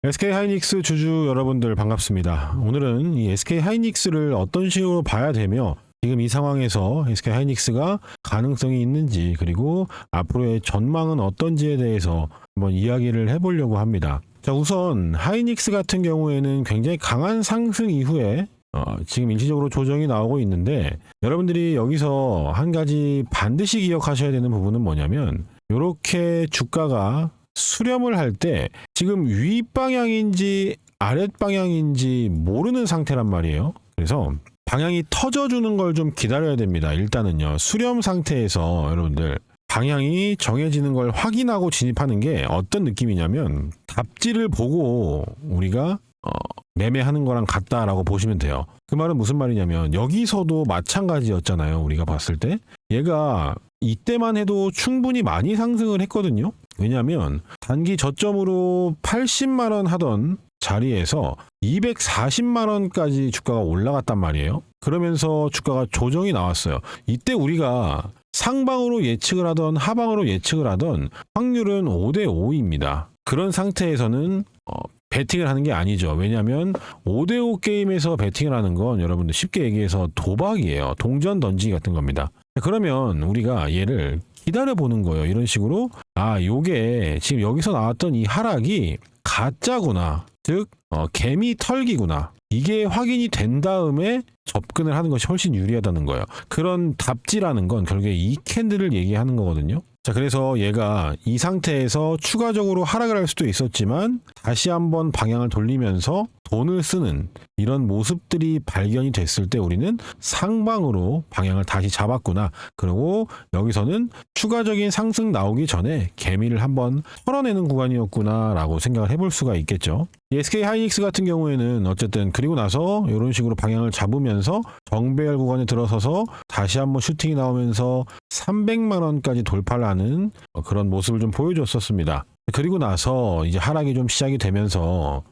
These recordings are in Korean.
SK 하이닉스 주주 여러분들 반갑습니다. 오늘은 이 SK 하이닉스를 어떤 식으로 봐야 되며 지금 이 상황에서 SK 하이닉스가 가능성이 있는지 그리고 앞으로의 전망은 어떤지에 대해서 한번 이야기를 해보려고 합니다. 자, 우선 하이닉스 같은 경우에는 굉장히 강한 상승 이후에 지금 일시적으로 조정이 나오고 있는데, 여러분들이 여기서 한 가지 반드시 기억하셔야 되는 부분은 뭐냐면, 이렇게 주가가 수렴을 할 때 지금 윗방향인지 아랫방향인지 모르는 상태란 말이에요. 그래서 방향이 터져주는 걸 좀 기다려야 됩니다. 일단은요, 수렴 상태에서 여러분들 방향이 정해지는 걸 확인하고 진입하는 게 어떤 느낌이냐면, 답지를 보고 우리가 매매하는 거랑 같다라고 보시면 돼요. 그 말은 무슨 말이냐면, 여기서도 마찬가지였잖아요. 우리가 봤을 때 얘가 이때만 해도 충분히 많이 상승을 했거든요. 왜냐하면 단기 저점으로 80만 원 하던 자리에서 240만 원까지 주가가 올라갔단 말이에요. 그러면서 주가가 조정이 나왔어요. 이때 우리가 상방으로 예측을 하던 하방으로 예측을 하던 확률은 5대 5입니다. 그런 상태에서는 배팅을 하는 게 아니죠. 왜냐하면 5대5 게임에서 배팅을 하는 건 여러분들 쉽게 얘기해서 도박이에요. 동전 던지기 같은 겁니다. 그러면 우리가 얘를 기다려보는 거예요. 이런 식으로, 요게 지금 여기서 나왔던 이 하락이 가짜구나, 즉 개미 털기구나, 이게 확인이 된 다음에 접근을 하는 것이 훨씬 유리하다는 거예요. 그런 답지라는 건 결국에 이 캔들을 얘기하는 거거든요. 자, 그래서 얘가 이 상태에서 추가적으로 하락을 할 수도 있었지만 다시 한번 방향을 돌리면서 돈을 쓰는 이런 모습들이 발견이 됐을 때 우리는 상방으로 방향을 다시 잡았구나. 그리고 여기서는 추가적인 상승 나오기 전에 개미를 한번 털어내는 구간이었구나 라고 생각을 해볼 수가 있겠죠. SK 하이닉스 같은 경우에는 어쨌든 그리고 나서 이런 식으로 방향을 잡으면서 정배열 구간에 들어서서 다시 한번 슈팅이 나오면서 300만 원까지 돌파를 하는 그런 모습을 좀 보여줬었습니다. 그리고 나서 이제 하락이 좀 시작이 되면서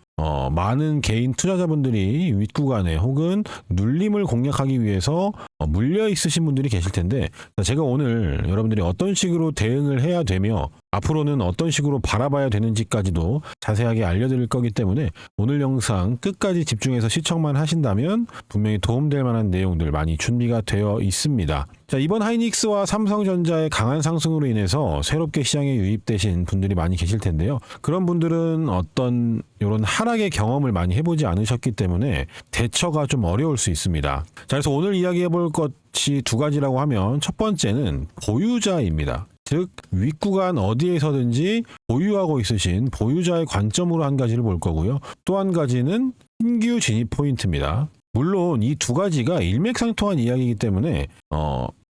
많은 개인 투자자분들이 윗구간에 혹은 눌림을 공략하기 위해서 물려 있으신 분들이 계실 텐데, 제가 오늘 여러분들이 어떤 식으로 대응을 해야 되며 앞으로는 어떤 식으로 바라봐야 되는지까지도 자세하게 알려드릴 거기 때문에 오늘 영상 끝까지 집중해서 시청만 하신다면 분명히 도움될 만한 내용들 많이 준비가 되어 있습니다. 자, 이번 하이닉스와 삼성전자의 강한 상승으로 인해서 새롭게 시장에 유입되신 분들이 많이 계실 텐데요. 그런 분들은 어떤 이런 하락의 경험을 많이 해보지 않으셨기 때문에 대처가 좀 어려울 수 있습니다. 자, 그래서 오늘 이야기해 볼 것이 두 가지라고 하면, 첫 번째는 보유자입니다. 즉 윗구간 어디에서든지 보유하고 있으신 보유자의 관점으로 한 가지를 볼 거고요. 또 한 가지는 신규 진입 포인트입니다. 물론 이 두 가지가 일맥상통한 이야기이기 때문에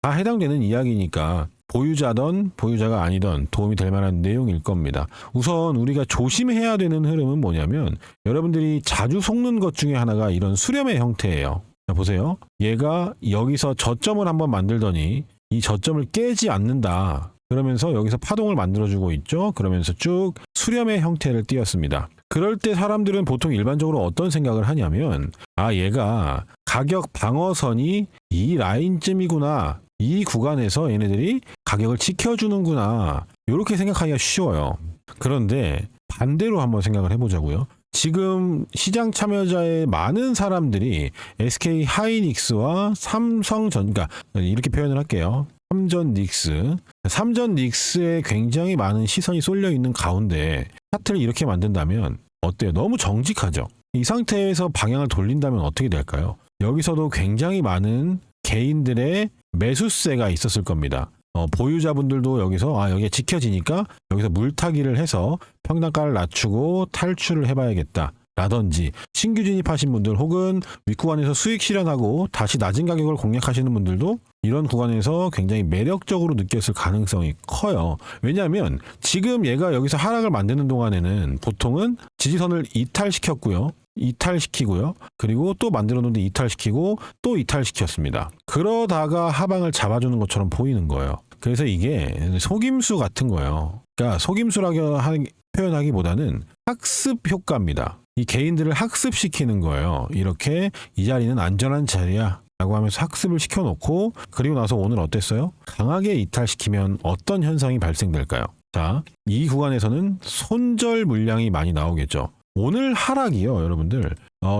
다 해당되는 이야기니까 보유자든 보유자가 아니든 도움이 될 만한 내용일 겁니다. 우선 우리가 조심해야 되는 흐름은 뭐냐면, 여러분들이 자주 속는 것 중에 하나가 이런 수렴의 형태예요. 자, 보세요. 얘가 여기서 저점을 한번 만들더니 이 저점을 깨지 않는다. 그러면서 여기서 파동을 만들어주고 있죠. 그러면서 쭉 수렴의 형태를 띄었습니다. 그럴 때 사람들은 보통 일반적으로 어떤 생각을 하냐면, 얘가 가격 방어선이 이 라인쯤이구나, 이 구간에서 얘네들이 가격을 지켜주는구나, 이렇게 생각하기가 쉬워요. 그런데 반대로 한번 생각을 해보자고요. 지금 시장 참여자의 많은 사람들이 SK 하이닉스와 삼성전자, 이렇게 표현을 할게요. 삼전 닉스에 굉장히 많은 시선이 쏠려 있는 가운데 차트를 이렇게 만든다면 어때요? 너무 정직하죠? 이 상태에서 방향을 돌린다면 어떻게 될까요? 여기서도 굉장히 많은 개인들의 매수세가 있었을 겁니다. 보유자분들도 여기서 여기가 지켜지니까 여기서 물타기를 해서 평단가를 낮추고 탈출을 해봐야겠다 라든지, 신규 진입하신 분들 혹은 윗구간에서 수익 실현하고 다시 낮은 가격을 공략하시는 분들도 이런 구간에서 굉장히 매력적으로 느꼈을 가능성이 커요. 왜냐하면 지금 얘가 여기서 하락을 만드는 동안에는 보통은 지지선을 이탈시키고요. 그리고 또 만들어 놓는데 이탈시키고 또 이탈시켰습니다. 그러다가 하방을 잡아주는 것처럼 보이는 거예요. 그래서 이게 속임수 같은 거예요. 그러니까 속임수라고 표현하기보다는 학습 효과입니다. 이 개인들을 학습시키는 거예요. 이렇게 이 자리는 안전한 자리야 라고 하면서 학습을 시켜놓고, 그리고 나서 오늘 어땠어요? 강하게 이탈시키면 어떤 현상이 발생될까요? 자, 이 구간에서는 손절 물량이 많이 나오겠죠. 오늘 하락이요, 여러분들.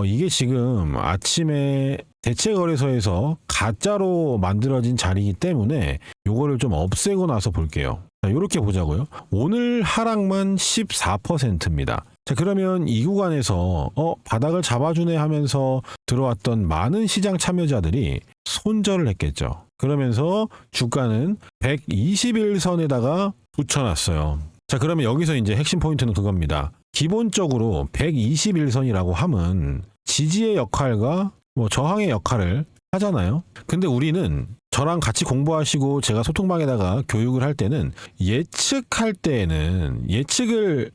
이게 지금 아침에 대체 거래소에서 가짜로 만들어진 자리이기 때문에 요거를 좀 없애고 나서 볼게요. 자, 요렇게 보자고요. 오늘 하락만 14%입니다. 자, 그러면 이 구간에서 바닥을 잡아주네 하면서 들어왔던 많은 시장 참여자들이 손절을 했겠죠. 그러면서 주가는 121선에다가 붙여놨어요. 자, 그러면 여기서 이제 핵심 포인트는 그겁니다. 기본적으로 121선이라고 함은 지지의 역할과 뭐 저항의 역할을 하잖아요. 근데 우리는 저랑 같이 공부하시고 제가 소통방에다가 교육을 할 때는 예측을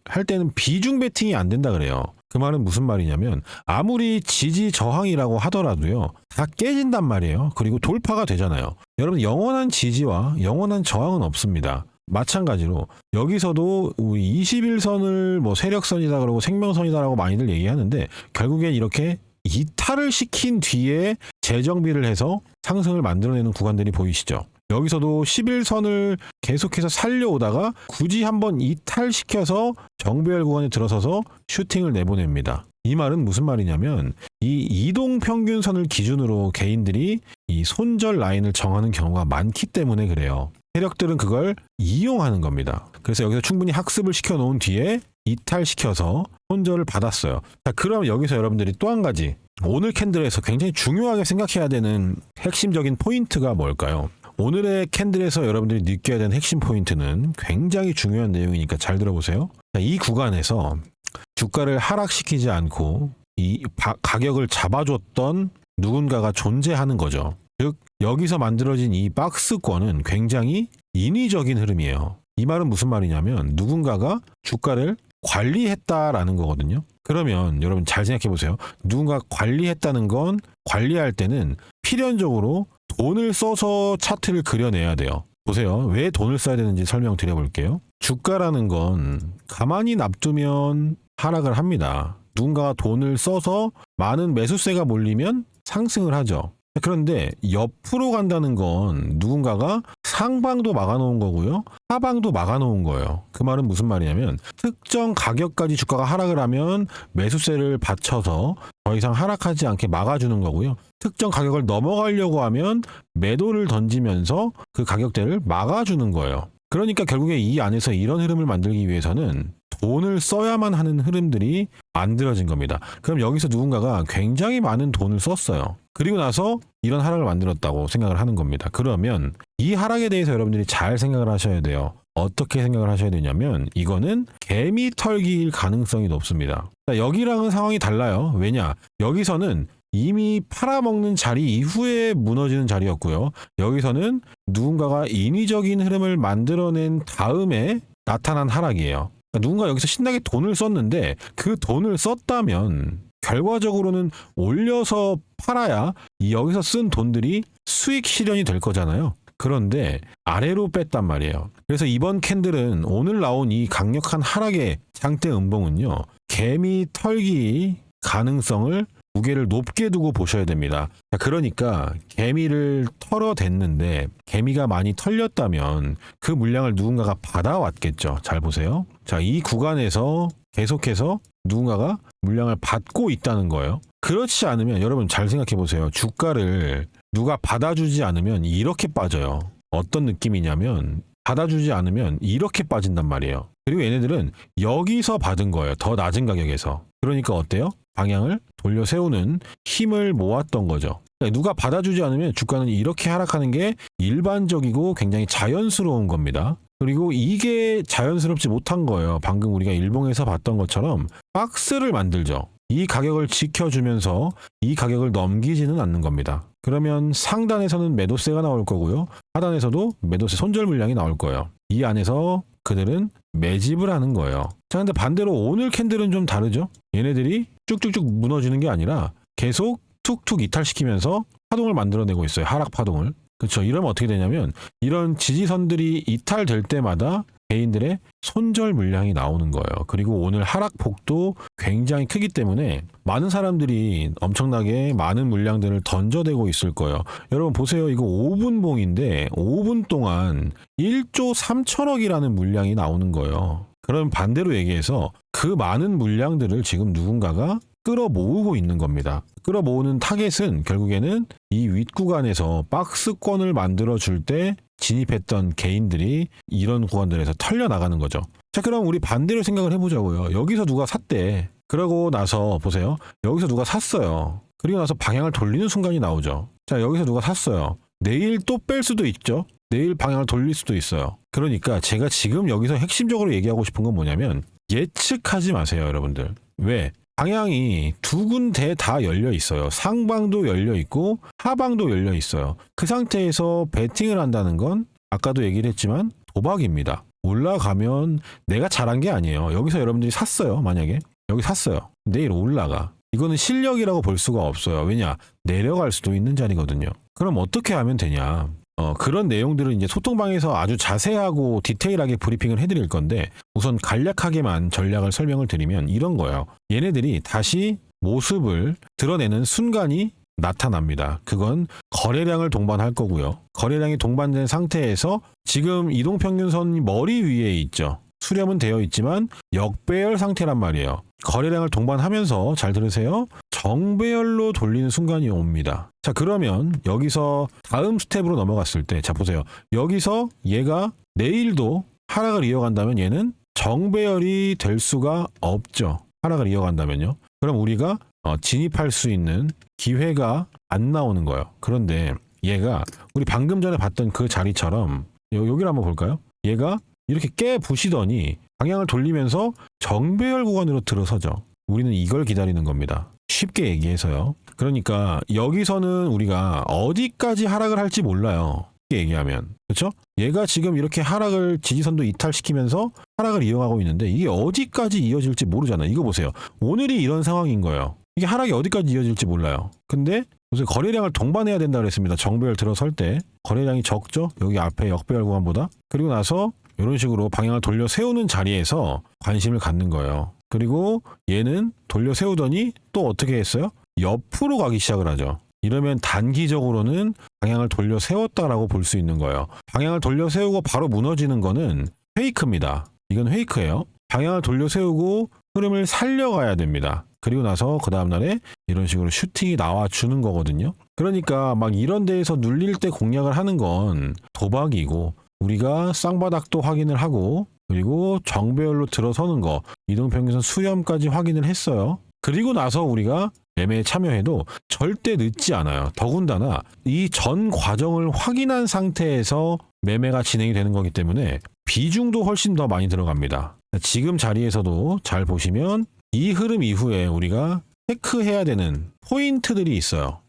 할 때는 비중 베팅이 안 된다 그래요. 그 말은 무슨 말이냐면 아무리 지지 저항이라고 하더라도요, 다 깨진단 말이에요. 그리고 돌파가 되잖아요. 여러분, 영원한 지지와 영원한 저항은 없습니다. 마찬가지로 여기서도 21선을 뭐 세력선이다 그러고 생명선이다라고 많이들 얘기하는데 결국엔 이렇게 이탈을 시킨 뒤에 재정비를 해서 상승을 만들어내는 구간들이 보이시죠? 여기서도 11선을 계속해서 살려오다가 굳이 한번 이탈시켜서 정배열 구간에 들어서서 슈팅을 내보냅니다. 이 말은 무슨 말이냐면 이 이동평균선을 기준으로 개인들이 이 손절 라인을 정하는 경우가 많기 때문에 그래요. 세력들은 그걸 이용하는 겁니다. 그래서 여기서 충분히 학습을 시켜놓은 뒤에 이탈시켜서 손절을 받았어요. 자, 그럼 여기서 여러분들이 또 한 가지 오늘 캔들에서 굉장히 중요하게 생각해야 되는 핵심적인 포인트가 뭘까요? 오늘의 캔들에서 여러분들이 느껴야 되는 핵심 포인트는 굉장히 중요한 내용이니까 잘 들어보세요. 자, 이 구간에서 주가를 하락시키지 않고 이 가격을 잡아줬던 누군가가 존재하는 거죠. 즉 여기서 만들어진 이 박스권은 굉장히 인위적인 흐름이에요. 이 말은 무슨 말이냐면 누군가가 주가를 관리했다라는 거거든요. 그러면 여러분 잘 생각해 보세요. 누군가 관리했다는 건 관리할 때는 필연적으로 돈을 써서 차트를 그려내야 돼요. 보세요. 왜 돈을 써야 되는지 설명드려 볼게요. 주가라는 건 가만히 놔두면 하락을 합니다. 누군가가 돈을 써서 많은 매수세가 몰리면 상승을 하죠. 그런데 옆으로 간다는 건 누군가가 상방도 막아놓은 거고요. 하방도 막아놓은 거예요. 그 말은 무슨 말이냐면 특정 가격까지 주가가 하락을 하면 매수세를 받쳐서 더 이상 하락하지 않게 막아주는 거고요. 특정 가격을 넘어가려고 하면 매도를 던지면서 그 가격대를 막아주는 거예요. 그러니까 결국에 이 안에서 이런 흐름을 만들기 위해서는 돈을 써야만 하는 흐름들이 만들어진 겁니다. 그럼 여기서 누군가가 굉장히 많은 돈을 썼어요. 그리고 나서 이런 하락을 만들었다고 생각을 하는 겁니다. 그러면 이 하락에 대해서 여러분들이 잘 생각을 하셔야 돼요. 어떻게 생각을 하셔야 되냐면 이거는 개미 털기일 가능성이 높습니다. 여기랑은 상황이 달라요. 왜냐? 여기서는 이미 팔아먹는 자리 이후에 무너지는 자리였고요. 여기서는 누군가가 인위적인 흐름을 만들어낸 다음에 나타난 하락이에요. 누군가 여기서 신나게 돈을 썼는데 그 돈을 썼다면 결과적으로는 올려서 팔아야 여기서 쓴 돈들이 수익 실현이 될 거잖아요. 그런데 아래로 뺐단 말이에요. 그래서 이번 캔들은 오늘 나온 이 강력한 하락의 장대 음봉은요, 개미 털기 가능성을 무게를 높게 두고 보셔야 됩니다. 자, 그러니까 개미를 털어댔는데 개미가 많이 털렸다면 그 물량을 누군가가 받아왔겠죠. 잘 보세요. 자, 이 구간에서 계속해서 누군가가 물량을 받고 있다는 거예요. 그렇지 않으면 여러분 잘 생각해 보세요. 주가를 누가 받아주지 않으면 이렇게 빠져요. 어떤 느낌이냐면 받아주지 않으면 이렇게 빠진단 말이에요. 그리고 얘네들은 여기서 받은 거예요. 더 낮은 가격에서. 그러니까 어때요? 방향을 돌려 세우는 힘을 모았던 거죠. 누가 받아주지 않으면 주가는 이렇게 하락하는 게 일반적이고 굉장히 자연스러운 겁니다. 그리고 이게 자연스럽지 못한 거예요. 방금 우리가 일봉에서 봤던 것처럼 박스를 만들죠. 이 가격을 지켜주면서 이 가격을 넘기지는 않는 겁니다. 그러면 상단에서는 매도세가 나올 거고요. 하단에서도 매도세 손절 물량이 나올 거예요. 이 안에서 그들은 매집을 하는 거예요. 자, 근데 반대로 오늘 캔들은 좀 다르죠? 얘네들이 쭉쭉쭉 무너지는 게 아니라 계속 툭툭 이탈시키면서 파동을 만들어내고 있어요. 하락 파동을. 그렇죠. 이러면 어떻게 되냐면 이런 지지선들이 이탈될 때마다 개인들의 손절 물량이 나오는 거예요. 그리고 오늘 하락폭도 굉장히 크기 때문에 많은 사람들이 엄청나게 많은 물량들을 던져대고 있을 거예요. 여러분 보세요. 이거 5분봉인데 5분 동안 1조 3천억이라는 물량이 나오는 거예요. 그럼 반대로 얘기해서 그 많은 물량들을 지금 누군가가 끌어모으고 있는 겁니다. 끌어모으는 타겟은 결국에는 이 윗구간에서 박스권을 만들어줄 때 진입했던 개인들이 이런 구간들에서 털려나가는 거죠. 자, 그럼 우리 반대로 생각을 해보자고요. 여기서 누가 샀대. 그러고 나서 보세요. 여기서 누가 샀어요. 그리고 나서 방향을 돌리는 순간이 나오죠. 자, 여기서 누가 샀어요. 내일 또 뺄 수도 있죠. 내일 방향을 돌릴 수도 있어요. 그러니까 제가 지금 여기서 핵심적으로 얘기하고 싶은 건 뭐냐면 예측하지 마세요, 여러분들. 왜? 방향이 두 군데 다 열려 있어요. 상방도 열려 있고 하방도 열려 있어요. 그 상태에서 베팅을 한다는 건 아까도 얘기를 했지만 도박입니다. 올라가면 내가 잘한 게 아니에요. 여기서 여러분들이 샀어요. 만약에 여기 샀어요. 내일 올라가. 이거는 실력이라고 볼 수가 없어요. 왜냐? 내려갈 수도 있는 자리거든요. 그럼 어떻게 하면 되냐? 그런 내용들은 이제 소통방에서 아주 자세하고 디테일하게 브리핑을 해드릴 건데 우선 간략하게만 전략을 설명을 드리면 이런 거예요. 얘네들이 다시 모습을 드러내는 순간이 나타납니다. 그건 거래량을 동반할 거고요. 거래량이 동반된 상태에서 지금 이동평균선이 머리 위에 있죠. 수렴은 되어 있지만 역배열 상태란 말이에요. 거래량을 동반하면서 잘 들으세요. 정배열로 돌리는 순간이 옵니다. 자, 그러면 여기서 다음 스텝으로 넘어갔을 때, 자 보세요. 여기서 얘가 내일도 하락을 이어간다면 얘는 정배열이 될 수가 없죠. 하락을 이어간다면요. 그럼 우리가 진입할 수 있는 기회가 안 나오는 거예요. 그런데 얘가 우리 방금 전에 봤던 그 자리처럼 여기를 한번 볼까요? 얘가 이렇게 깨부시더니 방향을 돌리면서 정배열 구간으로 들어서죠. 우리는 이걸 기다리는 겁니다. 쉽게 얘기해서요. 그러니까 여기서는 우리가 어디까지 하락을 할지 몰라요. 쉽게 얘기하면. 그렇죠? 얘가 지금 이렇게 하락을 지지선도 이탈시키면서 하락을 이어가고 있는데 이게 어디까지 이어질지 모르잖아요. 이거 보세요. 오늘이 이런 상황인 거예요. 이게 하락이 어디까지 이어질지 몰라요. 근데 무슨 거래량을 동반해야 된다 그랬습니다. 정배열 들어설 때 거래량이 적죠. 여기 앞에 역배열 구간보다. 그리고 나서 이런 식으로 방향을 돌려 세우는 자리에서 관심을 갖는 거예요. 그리고 얘는 돌려 세우더니 또 어떻게 했어요? 옆으로 가기 시작을 하죠. 이러면 단기적으로는 방향을 돌려 세웠다라고 볼 수 있는 거예요. 방향을 돌려 세우고 바로 무너지는 거는 페이크입니다. 이건 페이크예요. 방향을 돌려 세우고 흐름을 살려가야 됩니다. 그리고 나서 그 다음날에 이런 식으로 슈팅이 나와주는 거거든요. 그러니까 막 이런 데에서 눌릴 때 공략을 하는 건 도박이고 우리가 쌍바닥도 확인을 하고 그리고 정배열로 들어서는 거 이동평균선 수렴까지 확인을 했어요. 그리고 나서 우리가 매매에 참여해도 절대 늦지 않아요. 더군다나 이 전 과정을 확인한 상태에서 매매가 진행이 되는 거기 때문에 비중도 훨씬 더 많이 들어갑니다. 지금 자리에서도 잘 보시면 이 흐름 이후에 우리가 체크해야 되는 포인트들이 있어요.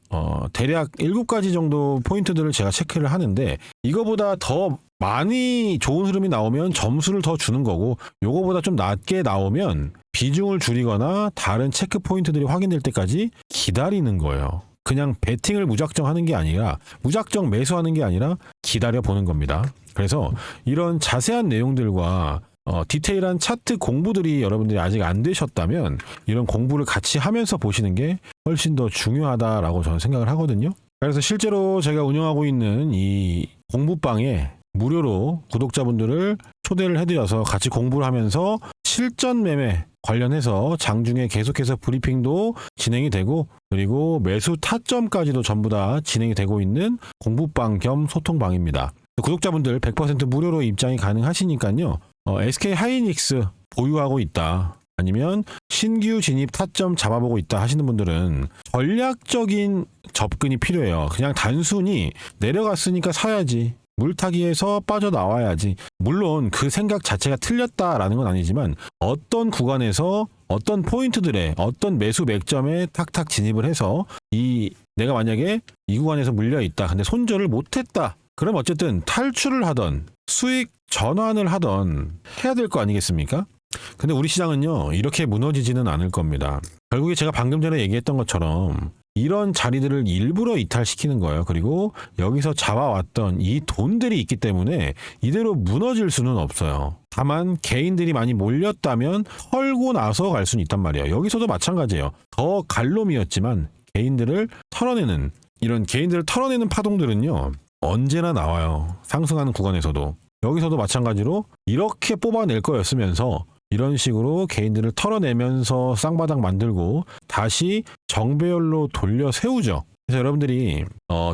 대략 7가지 정도 포인트들을 제가 체크를 하는데 이거보다 더 많이 좋은 흐름이 나오면 점수를 더 주는 거고 요거보다 좀 낮게 나오면 비중을 줄이거나 다른 체크 포인트들이 확인될 때까지 기다리는 거예요. 그냥 베팅을 무작정 하는 게 아니라 무작정 매수하는 게 아니라 기다려 보는 겁니다. 그래서 이런 자세한 내용들과 디테일한 차트 공부들이 여러분들이 아직 안 되셨다면 이런 공부를 같이 하면서 보시는 게 훨씬 더 중요하다라고 저는 생각을 하거든요. 그래서 실제로 제가 운영하고 있는 이 공부방에 무료로 구독자분들을 초대를 해드려서 같이 공부를 하면서 실전 매매 관련해서 장중에 계속해서 브리핑도 진행이 되고 그리고 매수 타점까지도 전부 다 진행이 되고 있는 공부방 겸 소통방입니다. 구독자분들 100% 무료로 입장이 가능하시니까요. SK 하이닉스 보유하고 있다. 아니면 신규 진입 타점 잡아보고 있다 하시는 분들은 전략적인 접근이 필요해요. 그냥 단순히 내려갔으니까 사야지. 물타기에서 빠져나와야지. 물론 그 생각 자체가 틀렸다라는 건 아니지만 어떤 구간에서 어떤 포인트들에 어떤 매수 맥점에 탁탁 진입을 해서 내가 만약에 이 구간에서 물려있다. 근데 손절을 못했다. 그럼 어쨌든 탈출을 하던 수익 전환을 하던 해야 될 거 아니겠습니까? 근데 우리 시장은요 이렇게 무너지지는 않을 겁니다. 결국에 제가 방금 전에 얘기했던 것처럼 이런 자리들을 일부러 이탈시키는 거예요. 그리고 여기서 잡아왔던 이 돈들이 있기 때문에 이대로 무너질 수는 없어요. 다만 개인들이 많이 몰렸다면 털고 나서 갈 수는 있단 말이에요. 여기서도 마찬가지예요. 더 갈놈이었지만 개인들을 털어내는 이런 개인들을 털어내는 파동들은요 언제나 나와요. 상승하는 구간에서도. 여기서도 마찬가지로 이렇게 뽑아낼 거였으면서 이런 식으로 개인들을 털어내면서 쌍바닥 만들고 다시 정배열로 돌려 세우죠. 그래서 여러분들이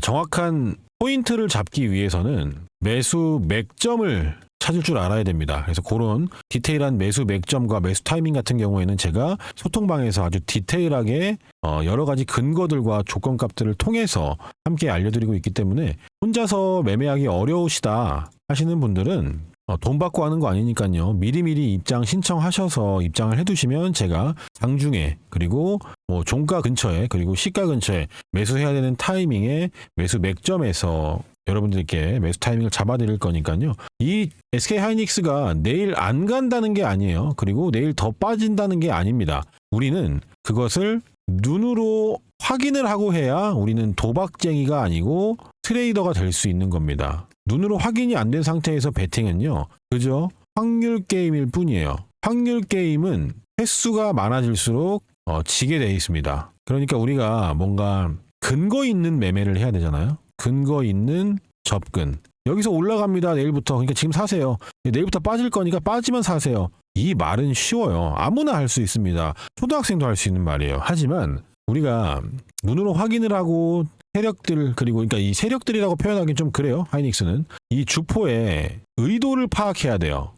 정확한 포인트를 잡기 위해서는 매수 맥점을 찾을 줄 알아야 됩니다. 그래서 그런 디테일한 매수 맥점과 매수 타이밍 같은 경우에는 제가 소통방에서 아주 디테일하게 여러 가지 근거들과 조건값들을 통해서 함께 알려드리고 있기 때문에 혼자서 매매하기 어려우시다 하시는 분들은 돈 받고 하는 거 아니니까요. 미리미리 입장 신청하셔서 입장을 해두시면 제가 장중에 그리고 뭐 종가 근처에 그리고 시가 근처에 매수해야 되는 타이밍에 매수 맥점에서 여러분들께 매수 타이밍을 잡아드릴 거니까요. 이 SK 하이닉스가 내일 안 간다는 게 아니에요. 그리고 내일 더 빠진다는 게 아닙니다. 우리는 그것을 눈으로 확인을 하고 해야 우리는 도박쟁이가 아니고 트레이더가 될 수 있는 겁니다. 눈으로 확인이 안 된 상태에서 베팅은요. 그저 확률 게임일 뿐이에요. 확률 게임은 횟수가 많아질수록 지게 돼 있습니다. 그러니까 우리가 뭔가 근거 있는 매매를 해야 되잖아요. 근거 있는 접근. 여기서 올라갑니다. 내일부터. 그러니까 지금 사세요. 내일부터 빠질 거니까 빠지면 사세요. 이 말은 쉬워요. 아무나 할 수 있습니다. 초등학생도 할 수 있는 말이에요. 하지만 우리가 눈으로 확인을 하고 세력들 그리고 그러니까 이 세력들이라고 표현하기는 좀 그래요. 하이닉스는 이 주포의 의도를 파악해야 돼요.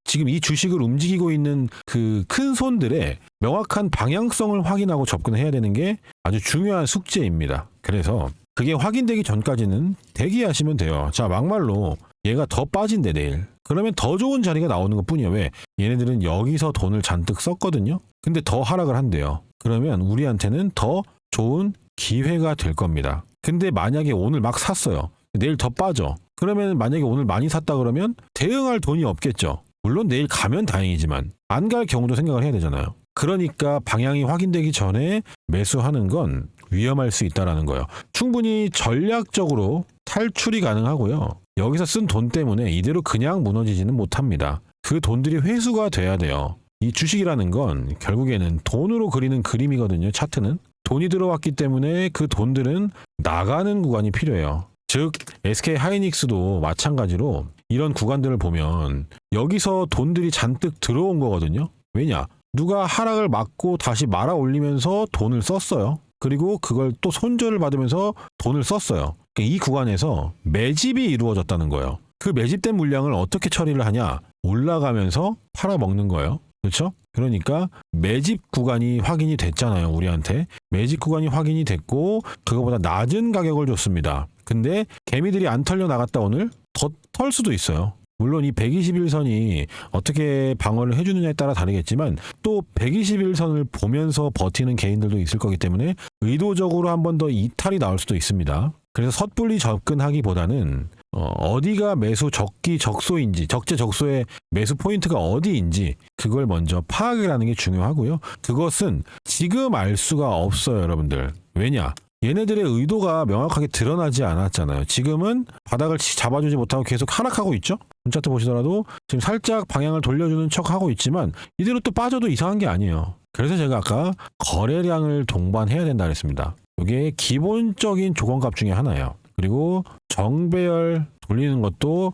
지금 이 주식을 움직이고 있는 그 큰 손들의 명확한 방향성을 확인하고 접근해야 되는 게 아주 중요한 숙제입니다. 그래서 그게 확인되기 전까지는 대기하시면 돼요. 자, 막말로 얘가 더 빠진대 내일. 그러면 더 좋은 자리가 나오는 것뿐이에요. 왜? 얘네들은 여기서 돈을 잔뜩 썼거든요. 근데 더 하락을 한대요. 그러면 우리한테는 더 좋은 기회가 될 겁니다. 근데 만약에 오늘 막 샀어요. 내일 더 빠져. 그러면 만약에 오늘 많이 샀다 그러면 대응할 돈이 없겠죠. 물론 내일 가면 다행이지만 안 갈 경우도 생각을 해야 되잖아요. 그러니까 방향이 확인되기 전에 매수하는 건 위험할 수 있다는 거예요. 충분히 전략적으로 탈출이 가능하고요. 여기서 쓴 돈 때문에 이대로 그냥 무너지지는 못합니다. 그 돈들이 회수가 돼야 돼요. 이 주식이라는 건 결국에는 돈으로 그리는 그림이거든요. 차트는. 돈이 들어왔기 때문에 그 돈들은 나가는 구간이 필요해요. 즉 SK 하이닉스도 마찬가지로 이런 구간들을 보면 여기서 돈들이 잔뜩 들어온 거거든요. 왜냐? 누가 하락을 막고 다시 말아 올리면서 돈을 썼어요. 그리고 그걸 또 손절을 받으면서 돈을 썼어요. 그러니까 이 구간에서 매집이 이루어졌다는 거예요. 그 매집된 물량을 어떻게 처리를 하냐? 올라가면서 팔아먹는 거예요. 그렇죠? 그러니까 매집 구간이 확인이 됐잖아요. 우리한테. 매집 구간이 확인이 됐고 그거보다 낮은 가격을 줬습니다. 근데 개미들이 안 털려 나갔다 오늘 더 털 수도 있어요. 물론 이 121선이 어떻게 방어를 해주느냐에 따라 다르겠지만 또 121선을 보면서 버티는 개인들도 있을 거기 때문에 의도적으로 한 번 더 이탈이 나올 수도 있습니다. 그래서 섣불리 접근하기보다는 어디가 매수 적기 적소인지 적재적소의 매수 포인트가 어디인지 그걸 먼저 파악을 하는 게 중요하고요. 그것은 지금 알 수가 없어요. 여러분들. 왜냐? 얘네들의 의도가 명확하게 드러나지 않았잖아요. 지금은 바닥을 잡아주지 못하고 계속 하락하고 있죠. 차트 보시더라도 지금 살짝 방향을 돌려주는 척하고 있지만 이대로 또 빠져도 이상한 게 아니에요. 그래서 제가 아까 거래량을 동반해야 된다 그랬습니다. 이게 기본적인 조건값 중에 하나예요. 그리고 정배열 돌리는 것도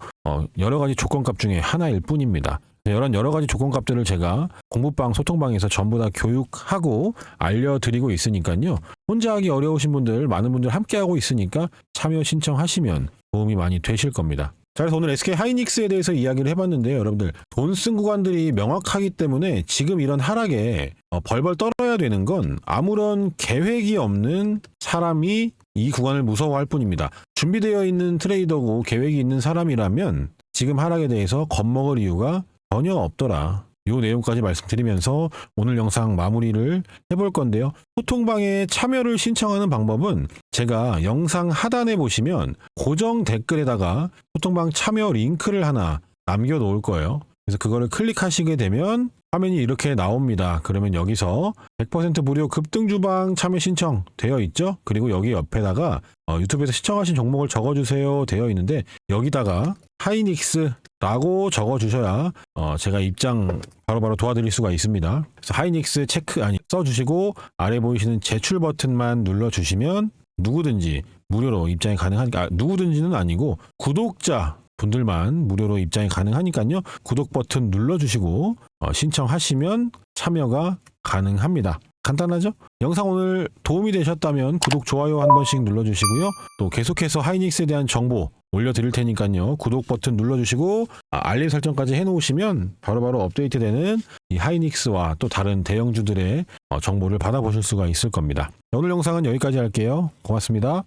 여러 가지 조건값 중에 하나일 뿐입니다. 이런 여러 가지 조건값들을 제가 공부방, 소통방에서 전부 다 교육하고 알려드리고 있으니까요. 혼자 하기 어려우신 분들, 많은 분들 함께 하고 있으니까 참여 신청하시면 도움이 많이 되실 겁니다. 자, 그래서 오늘 SK 하이닉스에 대해서 이야기를 해봤는데요. 여러분들 돈 쓴 구간들이 명확하기 때문에 지금 이런 하락에 벌벌 떨어야 되는 건 아무런 계획이 없는 사람이 이 구간을 무서워할 뿐입니다. 준비되어 있는 트레이더고 계획이 있는 사람이라면 지금 하락에 대해서 겁먹을 이유가 전혀 없더라. 이 내용까지 말씀드리면서 오늘 영상 마무리를 해볼 건데요. 소통방에 참여를 신청하는 방법은 제가 영상 하단에 보시면 고정 댓글에다가 소통방 참여 링크를 하나 남겨놓을 거예요. 그래서 그거를 클릭하시게 되면 화면이 이렇게 나옵니다. 그러면 여기서 100% 무료 급등주방 참여 신청 되어 있죠? 그리고 여기 옆에다가 유튜브에서 시청하신 종목을 적어주세요 되어 있는데 여기다가 하이닉스라고 적어주셔야 제가 입장 바로바로 도와드릴 수가 있습니다. 그래서 하이닉스 써주시고 아래 보이시는 제출 버튼만 눌러주시면 누구든지 무료로 입장이 가능하니까 누구든지는 아니고 구독자 분들만 무료로 입장이 가능하니까요. 구독 버튼 눌러주시고 신청하시면 참여가 가능합니다. 간단하죠? 영상 오늘 도움이 되셨다면 구독, 좋아요 한 번씩 눌러주시고요. 또 계속해서 하이닉스에 대한 정보 올려드릴 테니까요. 구독 버튼 눌러주시고 알림 설정까지 해놓으시면 바로바로 업데이트되는 이 하이닉스와 또 다른 대형주들의 정보를 받아보실 수가 있을 겁니다. 오늘 영상은 여기까지 할게요. 고맙습니다.